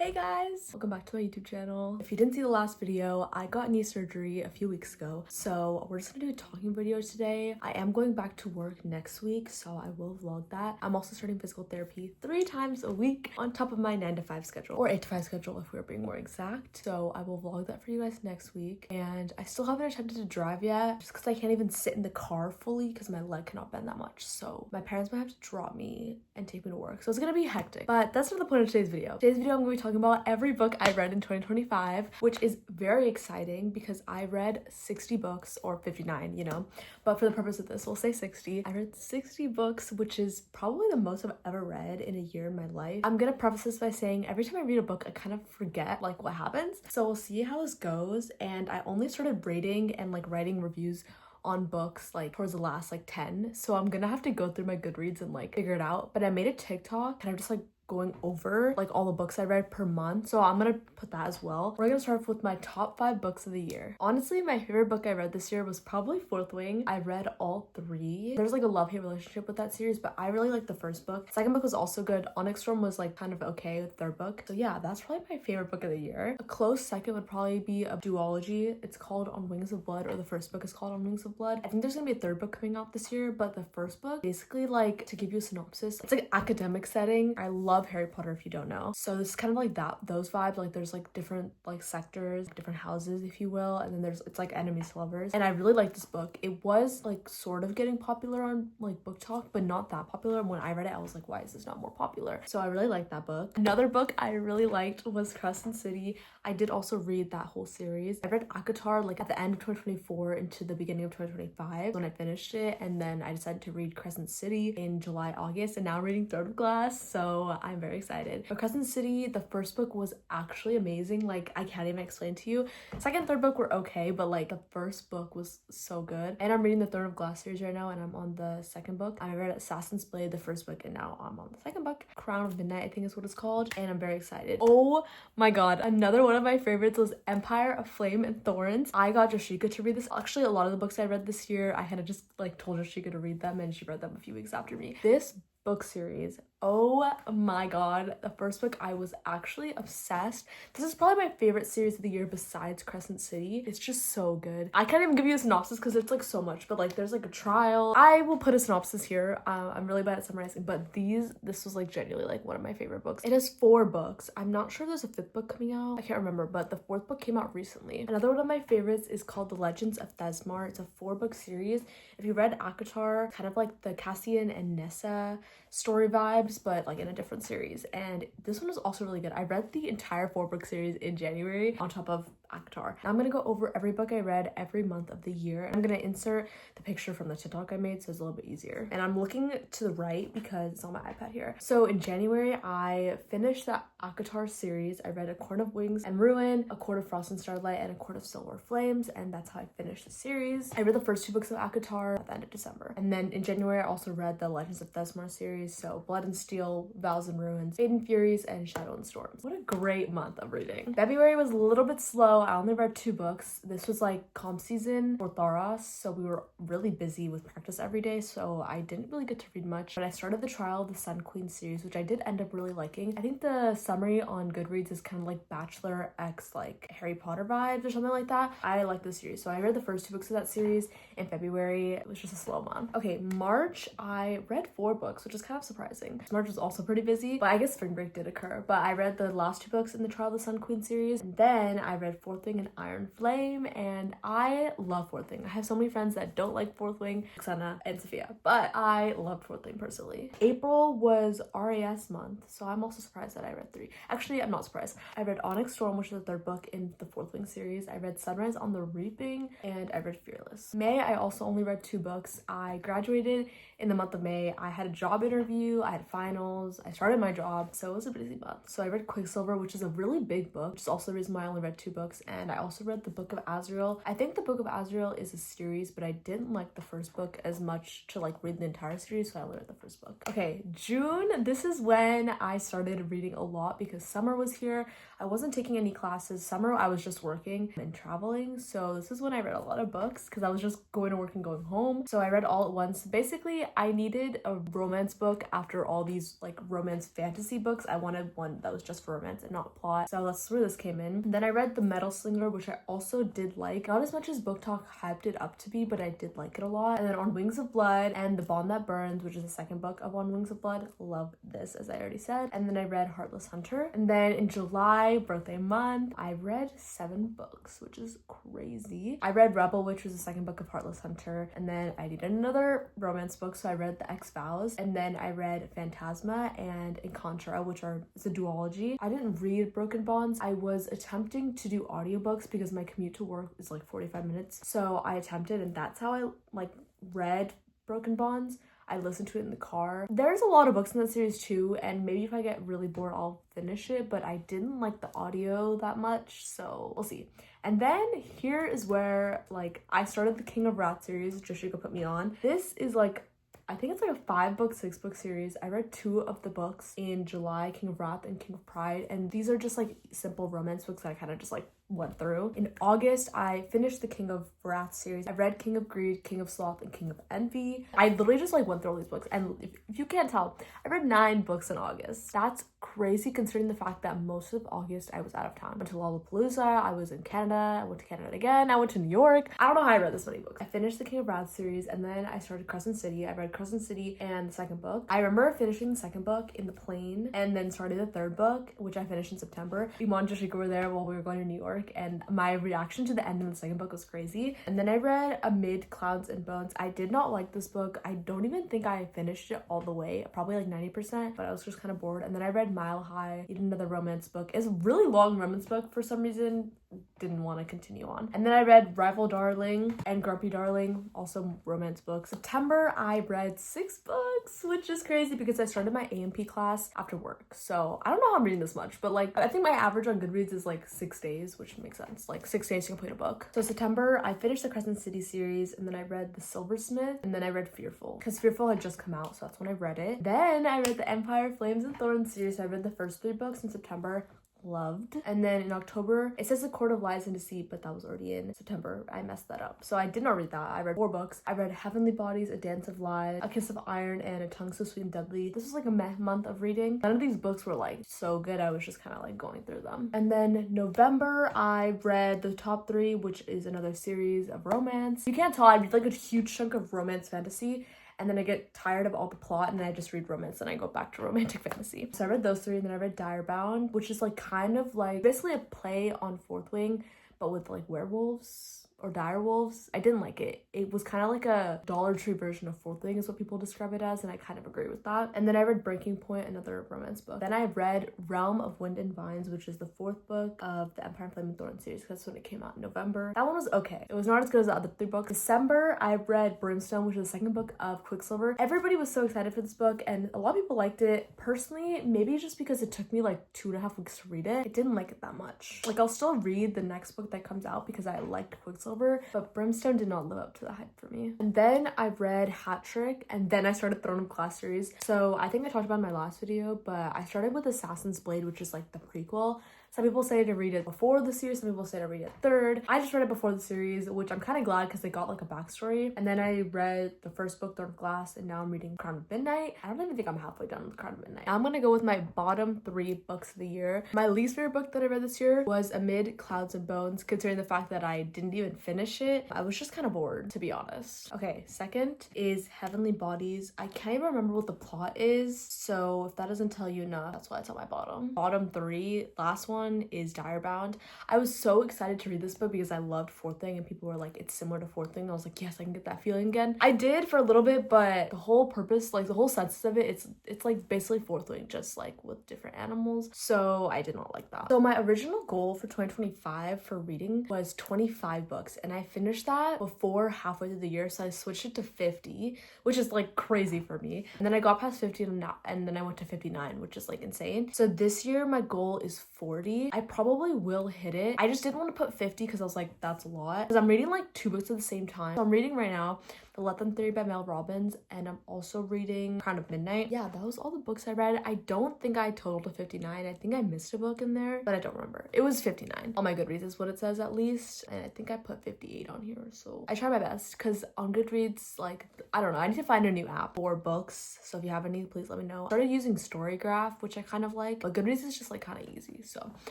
Hey guys! Welcome back to my YouTube channel. If you didn't see the last video, I got knee surgery a few weeks ago, so we're just gonna do a talking video today. I am going back to work next week, so I will vlog that. I'm also starting physical therapy 3 times a week on top of my 9 to 5 schedule, or 8 to 5 schedule if we're being more exact. So I will vlog that for you guys next week. And I still haven't attempted to drive yet, just because I can't even sit in the car fully because my leg cannot bend that much. So my parents might have to drop me and take me to work. So it's gonna be hectic, but that's not the point of today's video. Today's video I'm gonna be talking about every book I read in 2025, which is very exciting because I read 60 books, or 59, you know, but for the purpose of this, we'll say 60. I read 60 books, which is probably the most I've ever read in a year in my life. I'm gonna preface this by saying every time I read a book, I kind of forget like what happens. So we'll see how this goes. And I only started rating and like writing reviews on books like towards the last like 10, so I'm gonna have to go through my Goodreads and like figure it out. But I made a TikTok and I'm just like going over like all the books I read per month, so I'm gonna put that as well. We're gonna start off with my top 5 books of the year. Honestly, my favorite book I read this year was probably Fourth Wing. I read all 3. There's like a love-hate relationship with that series, but I really liked the first book. Second book was also good. Onyx Storm was like kind of okay with third book. So yeah, that's probably my favorite book of the year. A close second would probably be a duology. It's called On Wings of Blood, or the first book is called On Wings of Blood. I think there's gonna be a third book coming out this year, but the first book, basically, like, to give you a synopsis, it's like academic setting. I love Harry Potter, if you don't know. So this is kind of like those vibes. Like there's like different like sectors, different houses, if you will, and then it's like enemies to lovers. And I really like this book. It was like sort of getting popular on like Book Talk, but not that popular. When I read it, I was like, why is this not more popular? So I really liked that book. Another book I really liked was Crescent City. I did also read that whole series. I read ACOTAR like at the end of 2024 into the beginning of 2025 when I finished it, and then I decided to read Crescent City in July, August, and now I'm reading Third Glass, so I'm very excited. But Crescent City, the first book was actually amazing. Like, I can't even explain to you. Second, third book were okay, but like the first book was so good. And I'm reading the Third of Glass series right now, and I'm on the second book. I read Assassin's Blade, the first book, and now I'm on the second book. Crown of Midnight, I think is what it's called, and I'm very excited. Oh my god, another one of my favorites was Empire of Flame and Thorns. I got Joshika to read this. Actually, a lot of the books I read this year, I had to just like told Joshika to read them, and she read them a few weeks after me. This book series, oh my god, the first book, I was actually obsessed. This is probably my favorite series of the year besides Crescent City. It's just so good. I can't even give you a synopsis because it's like so much, but like there's like a trial. I will put a synopsis here. I'm really bad at summarizing, but this was like genuinely like one of my favorite books. It has 4 books. I'm not sure if there's a 5th book coming out. I can't remember, but the 4th book came out recently. Another one of my favorites is called The Legends of Thesmar. It's a 4-book series. If you read ACOTAR, kind of like the Cassian and Nessa story vibes, but like in a different series, and this one is also really good. I read the entire 4-book series in January on top of ACOTAR. Now I'm gonna go over every book I read every month of the year. I'm gonna insert the picture from the TikTok I made so it's a little bit easier, and I'm looking to the right because it's on my iPad here. So in January, I finished the ACOTAR series. I read A Court of Wings and Ruin, A Court of Frost and Starlight, and A Court of Silver Flames, and that's how I finished the series. I read the first 2 books of ACOTAR at the end of December, and then in January I also read the Legends of Thesmar series, so Blood and Steel, Vows and Ruins, Fate and Furies, and Shadow and Storms. What a great month of reading. February was a little bit slow. I only read 2 books. This was like comp season for Tharos, so we were really busy with practice every day, so I didn't really get to read much. But I started the Trial of the Sun Queen series, which I did end up really liking. I think the summary on Goodreads is kind of like Bachelor x like Harry Potter vibes or something like that. I like this series, so I read the first 2 books of that series in February. It was just a slow month. Okay, March, I read 4 books, which is kind of surprising. March was also pretty busy, but I guess spring break did occur. But I read the last 2 books in the Trial of the Sun Queen series, and then I read Fourth Wing and Iron Flame, and I love Fourth Wing. I have so many friends that don't like Fourth Wing, Xana and Sophia, but I loved Fourth Wing personally. April was RAS month, so I'm also surprised that I read 3. Actually, I'm not surprised. I read Onyx Storm, which is the 3rd book in the Fourth Wing series. I read Sunrise on the Reaping, and I read Fearless. May, I also only read 2 books. I graduated in the month of May. I had a job interview, I had finals, I started my job, so it was a busy month. So I read Quicksilver, which is a really big book, which is also the reason why I only read 2 books, and I also read the Book of Azrael. I think the Book of Azrael is a series, but I didn't like the first book as much to like read the entire series, so I only read the first book. Okay, June, this is when I started reading a lot because summer was here. I wasn't taking any classes. Summer, I was just working and traveling, so this is when I read a lot of books because I was just going to work and going home. So I read all at once. Basically, I needed a romance book book after all these like romance fantasy books. I wanted one that was just for romance and not plot. So that's where this came in. And then I read The Metal Slinger, which I also did like. Not as much as Book Talk hyped it up to be, but I did like it a lot. And then On Wings of Blood and The Bond That Burns, which is the second book of On Wings of Blood. Love this, as I already said. And then I read Heartless Hunter. And then in July, birthday month, I read 7 books, which is crazy. I read Rebel, which was the second book of Heartless Hunter. And then I needed another romance book, so I read The X-Files. And then I read Phantasma and Encantra, which it's a duology. I didn't read Broken Bonds. I was attempting to do audiobooks because my commute to work is like 45 minutes. So I attempted, and that's how I like read Broken Bonds. I listened to it in the car. There's a lot of books in that series too, and maybe if I get really bored, I'll finish it, but I didn't like the audio that much, so we'll see. And then here is where like I started the King of Wrath series, Joshika put me on. This is like, I think it's like a 5-book, 6-book series. I read 2 of the books in July, King of Wrath and King of Pride, and these are just like simple romance books that I kind of just like went through. In August, I finished the King of Wrath series. I read King of Greed, King of Sloth, and King of Envy. I literally just like went through all these books, and if you can't tell, I read 9 books in August. That's crazy considering the fact that most of August I was out of town. I went to Lollapalooza, I was in Canada, I went to Canada again, I went to New York. I don't know how I read this many books. I finished the King of Wrath series, and then I started Crescent City. I read Crescent City and the second book. I remember finishing the second book in the plane, and then starting the third book, which I finished in September. Iman and Joshika were there while we were going to New York, and my reaction to the end of the second book was crazy. And then I read Amid Clouds and Bones. I did not like this book. I don't even think I finished it all the way, probably like 90%, but I was just kind of bored. And then I read Mile High, another romance book. It's a really long romance book for some reason. Didn't want to continue on. And then I read Rival Darling and Grumpy Darling, also romance books. September, I read 6 books, which is crazy because I started my AMP class after work. So I don't know how I'm reading this much, but like I think my average on Goodreads is like 6 days, which makes sense. Like 6 days to complete a book. So September, I finished the Crescent City series, and then I read The Silversmith, and then I read Fearful because Fearful had just come out, so that's when I read it. Then I read the Empire, Flames, and Thorns series. I read the first 3 books in September. Loved. And then in October, it says The Court of Lies and Deceit, but that was already in September. I messed that up, so I did not read that. I read 4 books. I read Heavenly Bodies, A Dance of Lies, A Kiss of Iron, and A Tongue So Sweet and Deadly. This was like a month of reading. None of these books were like so good. I was just kind of like going through them. And then November, I read The Top 3, which is another series of romance. You can't tell, I read like a huge chunk of romance fantasy, and then I get tired of all the plot, and then I just read romance, and I go back to romantic fantasy. So I read those 3, and then I read Direbound, which is like kind of like basically a play on Fourth Wing, but with like werewolves or direwolves. I didn't like it. It was kind of like a Dollar Tree version of Fourth Wing is what people describe it as, and I kind of agree with that. And then I read Breaking Point, another romance book. Then I read Realm of Wind and Vines, which is the 4th book of the Empire, Flame, and Thorns series, because that's when it came out in November. That one was okay. It was not as good as the other 3 books. December, I read Brimstone, which is the 2nd book of Quicksilver. Everybody was so excited for this book, and a lot of people liked it. Personally, maybe just because it took me like 2.5 weeks to read it, I didn't like it that much. Like, I'll still read the next book that comes out because I liked Quicksilver, but Brimstone did not live up to the hype for me. And then I read Hat Trick, and then I started Throne of Glass series. So I think I talked about in my last video, but I started with Assassin's Blade, which is like the prequel. Some people say to read it before the series, some people say to read it third. I just read it before the series, which I'm kind of glad because they got like a backstory. And then I read the first book, Throne of Glass, and now I'm reading Crown of Midnight. I don't even think I'm halfway done with Crown of Midnight. Now I'm gonna go with my bottom 3 books of the year. My least favorite book that I read this year was Amid Clouds and Bones, considering the fact that I didn't even finish it. I was just kind of bored, to be honest. Okay, second is Heavenly Bodies. I can't even remember what the plot is, so if that doesn't tell you enough, that's why it's on my bottom. Bottom 3, last one is Direbound. I was so excited to read this book because I loved Fourth Thing, and people were like, it's similar to Fourth Thing. I was like, yes, I can get that feeling again. I did for a little bit, but the whole purpose, like the whole sense of it, it's like basically Fourth Wing, just like with different animals. So I did not like that. So my original goal for 2025 for reading was 25 books, and I finished that before halfway through the year, so I switched it to 50, which is like crazy for me. And then I got past 50 and then I went to 59, which is like insane. So this year my goal is 40. I probably will hit it. I just didn't want to put 50 because I was like, that's a lot. Because I'm reading like 2 books at the same time. So I'm reading right now The Let Them Theory by Mel Robbins, and I'm also reading Crown of Midnight. Yeah, that was all the books I read. I don't think I totaled to 59. I think I missed a book in there, but I don't remember. It was 59. On my Goodreads is what it says at least, and I think I put 58 on here, so I try my best because on Goodreads, like, I don't know, I need to find a new app for books, so if you have any, please let me know. I started using Storygraph, which I kind of like, but Goodreads is just like kind of easy, so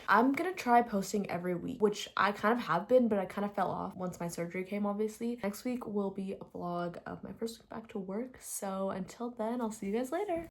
I'm gonna try posting every week, which I kind of have been, but I kind of fell off once my surgery came, obviously. Next week will be a vlog of my first week back to work, so until then, I'll see you guys later.